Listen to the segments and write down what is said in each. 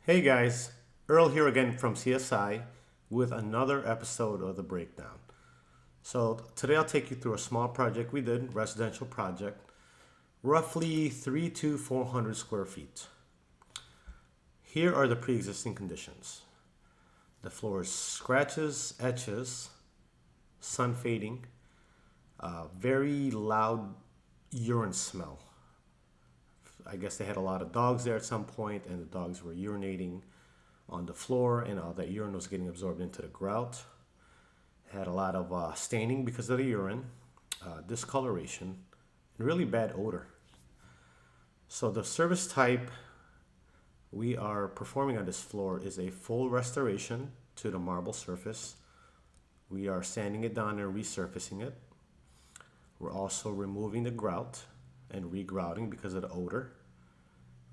Hey guys, Earl here again from CSI with another episode of The Breakdown. So today I'll take you through a small project we did, residential project, roughly 3 to 400 square feet. Here are the pre-existing conditions. The floor is scratches, etches, sun fading, very loud urine smell. I guess they had a lot of dogs there at some point, and the dogs were urinating on the floor, and all that urine was getting absorbed into the grout. Had a lot of staining because of the urine, discoloration, and really bad odor. So the service type we are performing on this floor is a full restoration to the marble surface. We are sanding it down and resurfacing it. We're also removing the grout and regrouting because of the odor.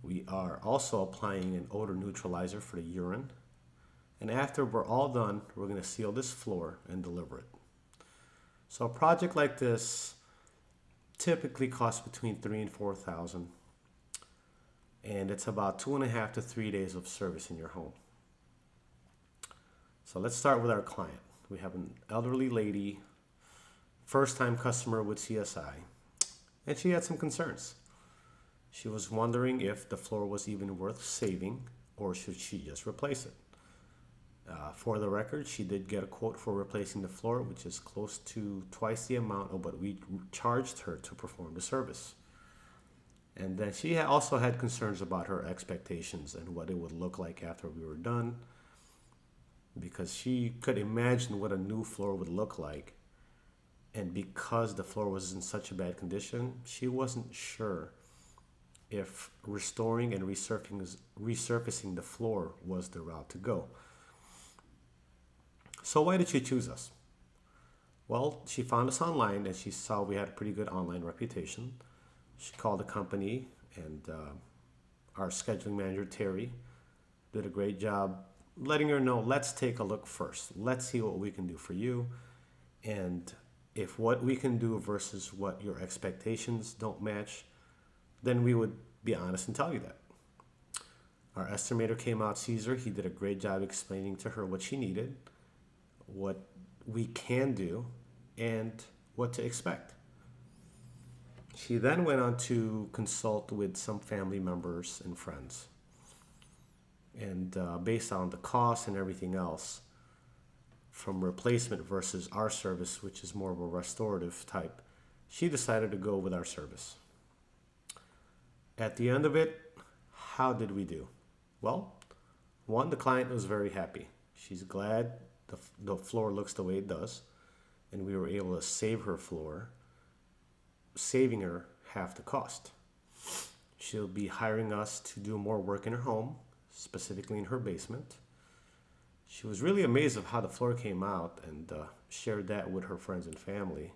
We are also applying an odor neutralizer for the urine. And after we're all done, we're going to seal this floor and deliver it. So a project like this typically costs between $3,000 and $4,000, and it's about 2.5 to 3 days of service in your home. So let's start with our client. We have an elderly lady, first-time customer with CSI, and she had some concerns. She was wondering if the floor was even worth saving, or should she just replace it. For the record, she did get a quote for replacing the floor, which is close to twice the amount of what we charged her to perform the service. And then she also had concerns about her expectations and what it would look like after we were done, because she could imagine what a new floor would look like. And because the floor was in such a bad condition, she wasn't sure if restoring and resurfacing the floor was the route to go. So why did she choose us? Well, she found us online and she saw we had a pretty good online reputation. She called the company, and our scheduling manager, Terry, did a great job letting her know, let's take a look first. Let's see what we can do for you. And if what we can do versus what your expectations don't match, then we would be honest and tell you that. Our estimator came out, Caesar. He did a great job explaining to her what she needed, what we can do, and what to expect. She then went on to consult with some family members and friends. And based on the cost and everything else, from replacement versus our service, which is more of a restorative type, she decided to go with our service. At the end of it, how did we do? Well, one, the client was very happy. She's glad the floor looks the way it does, and we were able to save her floor, saving her half the cost. She'll be hiring us to do more work in her home, specifically in her basement. She was really amazed of how the floor came out, and shared that with her friends and family.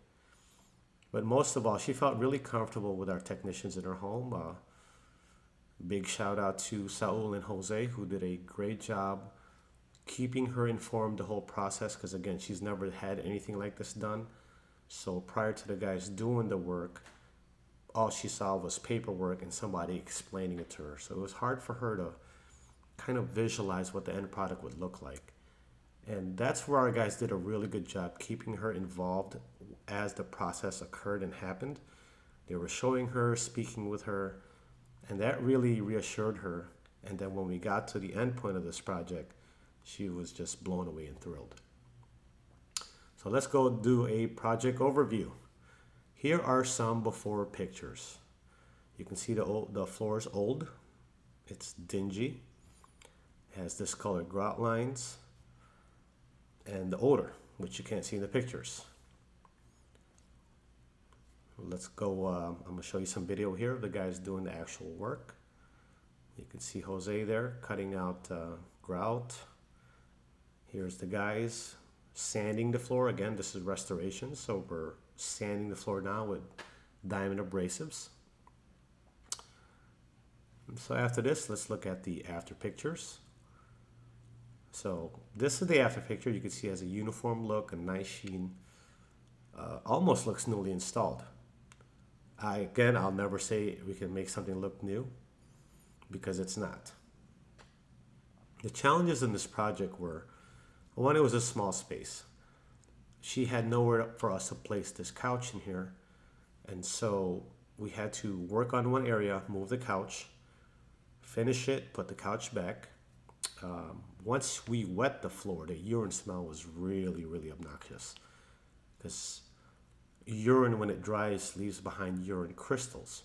But most of all, she felt really comfortable with our technicians in her home. Big shout out to Saul and Jose, who did a great job keeping her informed the whole process, because again, she's never had anything like this done. So prior to the guys doing the work, all she saw was paperwork and somebody explaining it to her. So it was hard for her to kind of visualize what the end product would look like. And that's where our guys did a really good job keeping her involved as the process occurred and happened. They were showing her, speaking with her, and that really reassured her. And then when we got to the end point of this project, she was just blown away and thrilled. So let's go do a project overview. Here are some before pictures. You can see the floor is old. It's dingy. It has discolored grout lines. And the odor, which you can't see in the pictures. Let's go, I'm going to show you some video here of the guys doing the actual work. You can see Jose there cutting out grout. Here's the guys sanding the floor. Again, this is restoration, so we're sanding the floor down with diamond abrasives. And so after this, let's look at the after pictures. So this is the after picture. You can see it has a uniform look, a nice sheen. Almost looks newly installed. I'll never say we can make something look new, because it's not. The challenges in this project were, one, it was a small space. She had nowhere for us to place this couch in here, and so we had to work on one area, move the couch, finish it, put the couch back. Once we wet the floor, the urine smell was really, really obnoxious because urine, when it dries, leaves behind urine crystals.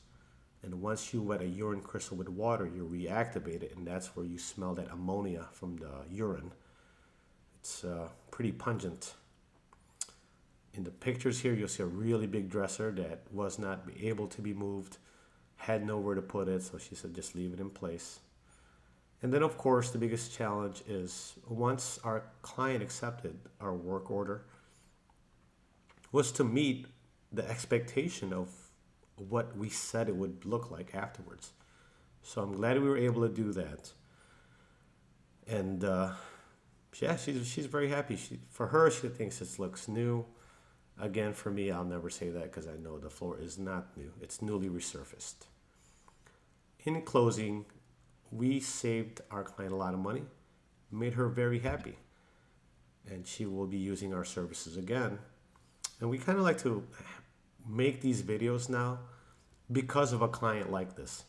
And once you wet a urine crystal with water, you reactivate it, and that's where you smell that ammonia from the urine. It's pretty pungent. In the pictures here, you'll see a really big dresser that was not able to be moved, had nowhere to put it, so she said just leave it in place. And then, of course, the biggest challenge is once our client accepted our work order, was to meet the expectation of what we said it would look like afterwards. So I'm glad we were able to do that. And yeah, she's very happy. For her, she thinks it looks new. Again, for me, I'll never say that because I know the floor is not new. It's newly resurfaced. In closing, we saved our client a lot of money, made her very happy, and she will be using our services again. And we kind of like to make these videos now because of a client like this,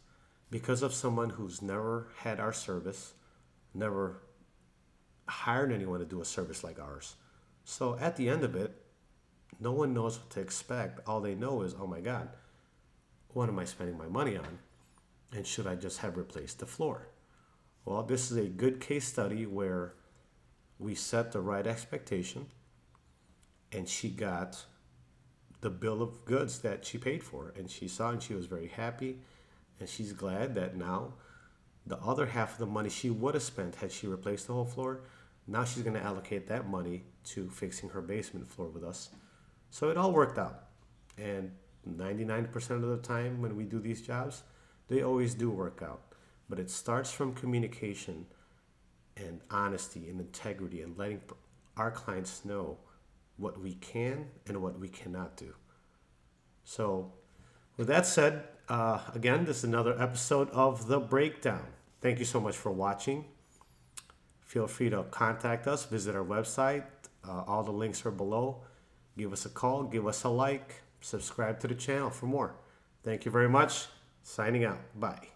because of someone who's never had our service, never hired anyone to do a service like ours. So at the end of it, no one knows what to expect. All they know is, oh my God, what am I spending my money on? And should I just have replaced the floor? Well, this is a good case study where we set the right expectation and she got the bill of goods that she paid for. And she saw and she was very happy. And she's glad that now the other half of the money she would have spent had she replaced the whole floor, now she's going to allocate that money to fixing her basement floor with us. So it all worked out. And 99% of the time when we do these jobs, they always do work out. But it starts from communication and honesty and integrity and letting our clients know what we can and what we cannot do. So with that said, again, this is another episode of The Breakdown. Thank you so much for watching. Feel free to contact us, visit our website. All the links are below. Give us a call, give us a like, subscribe to the channel for more. Thank you very much. Signing out. Bye.